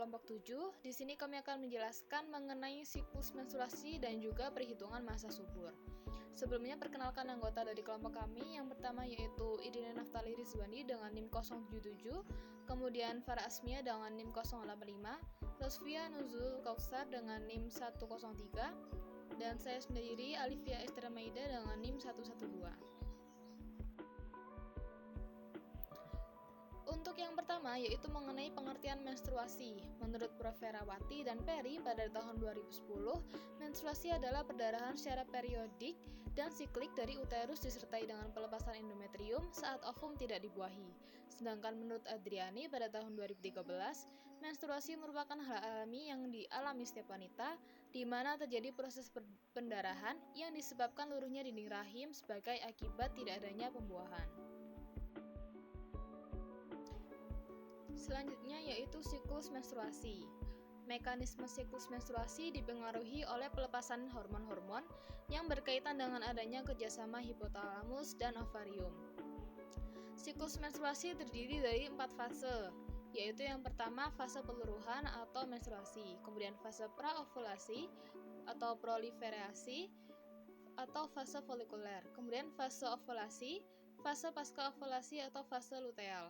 kelompok 7. Di sini kami akan menjelaskan mengenai siklus menstruasi dan juga perhitungan masa subur. Sebelumnya perkenalkan anggota dari kelompok kami. Yang pertama yaitu Idina Naftali Rizwani dengan NIM 077, kemudian Farah Asmia dengan NIM 085, Lutfia Nuzul Kautsar dengan NIM 103, dan saya sendiri Alifia Esther Maida dengan NIM 112. Untuk yang pertama yaitu mengenai pengertian menstruasi. Menurut Prof. Ferawati dan Perry pada tahun 2010, menstruasi adalah perdarahan secara periodik dan siklik dari uterus disertai dengan pelepasan endometrium saat ovum tidak dibuahi. Sedangkan menurut Adriani pada tahun 2013, menstruasi merupakan hal alami yang dialami setiap wanita, di mana terjadi proses pendarahan yang disebabkan luruhnya dinding rahim sebagai akibat tidak adanya pembuahan. Selanjutnya yaitu siklus menstruasi. Mekanisme siklus menstruasi dipengaruhi oleh pelepasan hormon-hormon yang berkaitan dengan adanya kerjasama hipotalamus dan ovarium. Siklus menstruasi terdiri dari 4 fase, yaitu yang pertama fase peluruhan atau menstruasi, kemudian fase praovulasi atau proliferasi atau fase folikuler, kemudian fase ovulasi, fase pasca ovulasi atau fase luteal.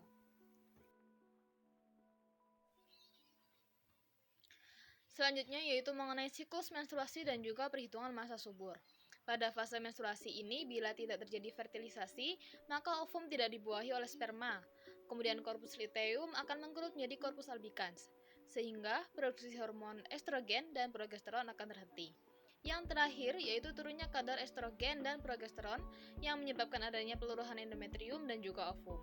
Selanjutnya yaitu mengenai siklus menstruasi dan juga perhitungan masa subur. Pada fase menstruasi ini, bila tidak terjadi fertilisasi, maka ovum tidak dibuahi oleh sperma. Kemudian korpus luteum akan mengkerut menjadi korpus albicans, sehingga produksi hormon estrogen dan progesteron akan terhenti. Yang terakhir yaitu turunnya kadar estrogen dan progesteron yang menyebabkan adanya peluruhan endometrium dan juga ovum.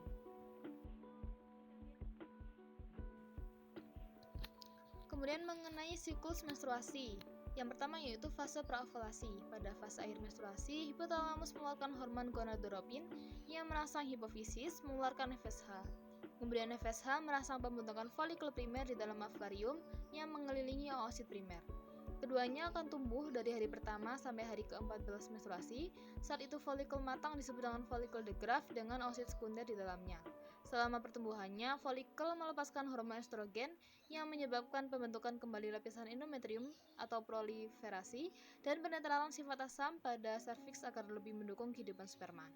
Kemudian mengenai siklus menstruasi. Yang pertama yaitu fase praovulasi. Pada fase akhir menstruasi, hipotalamus mengeluarkan hormon gonadotropin yang merangsang hipofisis mengeluarkan FSH. Kemudian FSH merangsang pembentukan folikel primer di dalam ovarium yang mengelilingi oosit primer. Keduanya akan tumbuh dari hari pertama sampai hari ke-14 menstruasi. Saat itu folikel matang disebut dengan folikel de Graaff dengan oosit sekunder di dalamnya. Selama pertumbuhannya, folikel melepaskan hormon estrogen yang menyebabkan pembentukan kembali lapisan endometrium atau proliferasi dan penetralan sifat asam pada serviks agar lebih mendukung kehidupan sperma.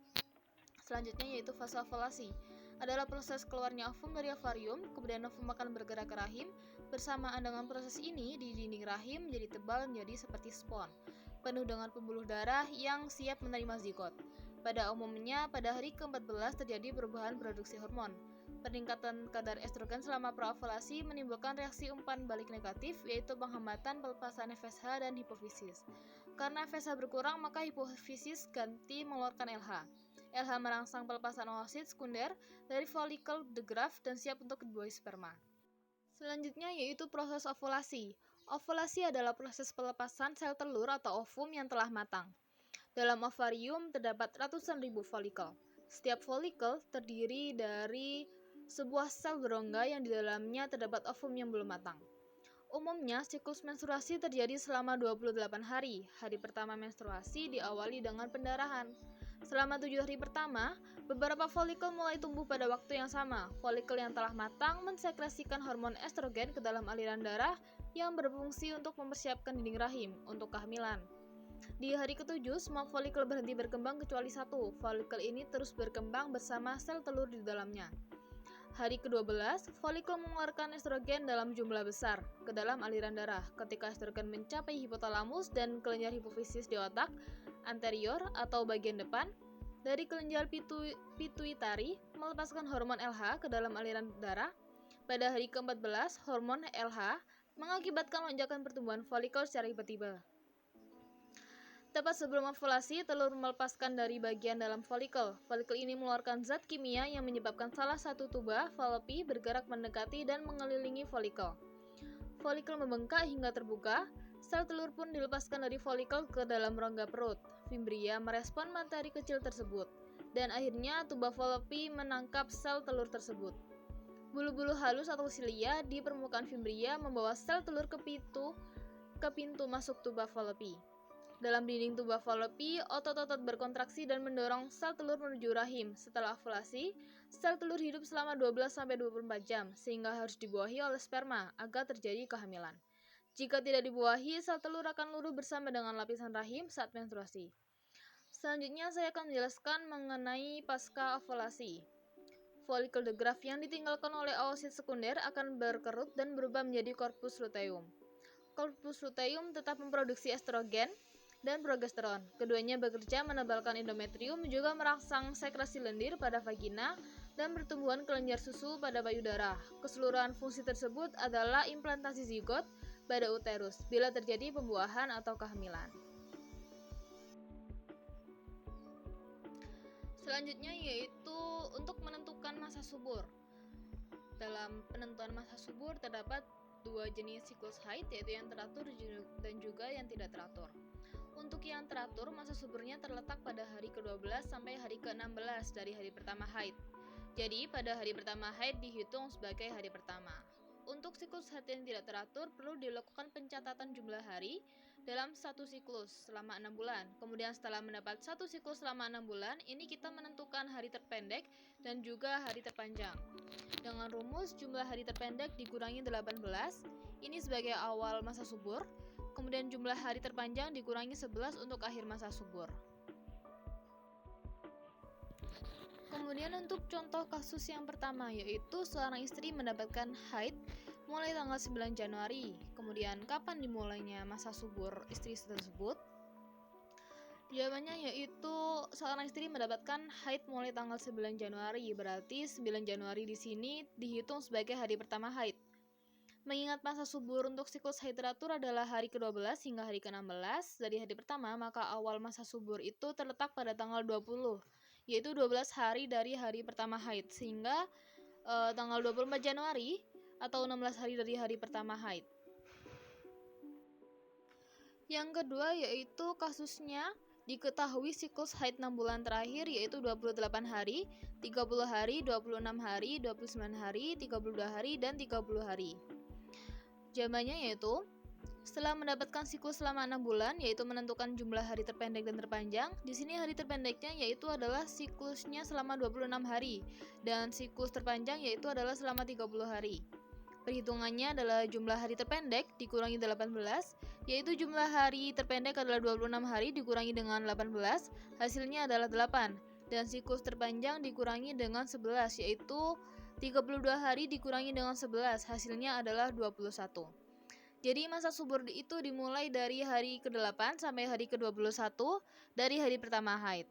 Selanjutnya yaitu fase ovulasi. Adalah proses keluarnya ovum dari ovarium, kemudian ovum akan bergerak ke rahim. Bersamaan dengan proses ini, di dinding rahim menjadi tebal menjadi seperti spons, penuh dengan pembuluh darah yang siap menerima zigot. Pada umumnya, pada hari ke-14 terjadi perubahan produksi hormon. Peningkatan kadar estrogen selama praovulasi menimbulkan reaksi umpan balik negatif, yaitu penghambatan pelepasan FSH dan hipofisis. Karena FSH berkurang, maka hipofisis ganti mengeluarkan LH. LH merangsang pelepasan oosit sekunder dari folikel de Graaff dan siap untuk dibuahi sperma. Selanjutnya yaitu proses ovulasi. Ovulasi adalah proses pelepasan sel telur atau ovum yang telah matang. Dalam ovarium terdapat ratusan ribu folikel. Setiap folikel terdiri dari sebuah sel berongga yang di dalamnya terdapat ovum yang belum matang. Umumnya, siklus menstruasi terjadi selama 28 hari. Hari pertama menstruasi diawali dengan pendarahan. Selama 7 hari pertama, beberapa folikel mulai tumbuh pada waktu yang sama. Folikel yang telah matang mensekresikan hormon estrogen ke dalam aliran darah yang berfungsi untuk mempersiapkan dinding rahim untuk kehamilan. Di hari ke-7, semua folikel berhenti berkembang kecuali satu. Folikel ini terus berkembang bersama sel telur di dalamnya. Hari ke-12, folikel mengeluarkan estrogen dalam jumlah besar ke dalam aliran darah. Ketika estrogen mencapai hipotalamus dan kelenjar hipofisis di otak anterior atau bagian depan, dari kelenjar pituitari melepaskan hormon LH ke dalam aliran darah. Pada hari ke-14, hormon LH mengakibatkan lonjakan pertumbuhan folikel secara tiba-tiba. Tepat sebelum ovulasi, telur melepaskan dari bagian dalam folikel. Folikel ini mengeluarkan zat kimia yang menyebabkan salah satu tuba Fallopi bergerak mendekati dan mengelilingi folikel. Folikel membengkak hingga terbuka. Sel telur pun dilepaskan dari folikel ke dalam rongga perut. Fimbria merespon matahari kecil tersebut, dan akhirnya tuba Fallopi menangkap sel telur tersebut. Bulu-bulu halus atau silia di permukaan fimbria membawa sel telur ke pintu masuk tuba Fallopi. Dalam dinding tubuh falopi, otot-otot berkontraksi dan mendorong sel telur menuju rahim. Setelah ovulasi, sel telur hidup selama 12-24 jam, sehingga harus dibuahi oleh sperma agar terjadi kehamilan. Jika tidak dibuahi, sel telur akan luruh bersama dengan lapisan rahim saat menstruasi. Selanjutnya, saya akan menjelaskan mengenai pasca ovulasi. Folikel the graft yang ditinggalkan oleh oosit sekunder akan berkerut dan berubah menjadi corpus luteum. Corpus luteum tetap memproduksi estrogen dan progesteron. Keduanya bekerja menebalkan endometrium, juga merangsang sekresi lendir pada vagina dan pertumbuhan kelenjar susu pada payudara. Keseluruhan fungsi tersebut adalah implantasi zigot pada uterus bila terjadi pembuahan atau kehamilan. Selanjutnya yaitu untuk menentukan masa subur. Dalam penentuan masa subur terdapat dua jenis siklus haid, yaitu yang teratur dan juga yang tidak teratur. Untuk yang teratur, masa suburnya terletak pada hari ke-12 sampai hari ke-16 dari hari pertama haid. Jadi, pada hari pertama haid dihitung sebagai hari pertama. Untuk siklus haid yang tidak teratur, perlu dilakukan pencatatan jumlah hari dalam satu siklus selama 6 bulan. Kemudian setelah mendapat satu siklus selama 6 bulan, ini kita menentukan hari terpendek dan juga hari terpanjang. Dengan rumus jumlah hari terpendek dikurangi 18, ini sebagai awal masa subur. Kemudian jumlah hari terpanjang dikurangi 11 untuk akhir masa subur. Kemudian untuk contoh kasus yang pertama, yaitu seorang istri mendapatkan haid mulai tanggal 9 Januari. Kemudian kapan dimulainya masa subur istri tersebut? Jawabannya yaitu seorang istri mendapatkan haid mulai tanggal 9 Januari. Berarti 9 Januari di sini dihitung sebagai hari pertama haid. Mengingat masa subur untuk siklus haid teratur adalah hari ke-12 hingga hari ke-16 dari hari pertama, maka awal masa subur itu terletak pada tanggal 20, yaitu 12 hari dari hari pertama haid, sehingga tanggal 24 Januari atau 16 hari dari hari pertama haid. Yang kedua yaitu kasusnya diketahui siklus haid 6 bulan terakhir, yaitu 28 hari, 30 hari, 26 hari, 29 hari, 32 hari, dan 30 hari. Jawabannya yaitu setelah mendapatkan siklus selama 6 bulan, yaitu menentukan jumlah hari terpendek dan terpanjang. Di sini hari terpendeknya yaitu adalah siklusnya selama 26 hari dan siklus terpanjang yaitu adalah selama 30 hari. Perhitungannya adalah jumlah hari terpendek dikurangi 18, yaitu jumlah hari terpendek adalah 26 hari dikurangi dengan 18, hasilnya adalah 8. Dan siklus terpanjang dikurangi dengan 11, yaitu 32 hari dikurangi dengan 11, hasilnya adalah 21. Jadi masa subur itu dimulai dari hari ke-8 sampai hari ke-21 dari hari pertama haid.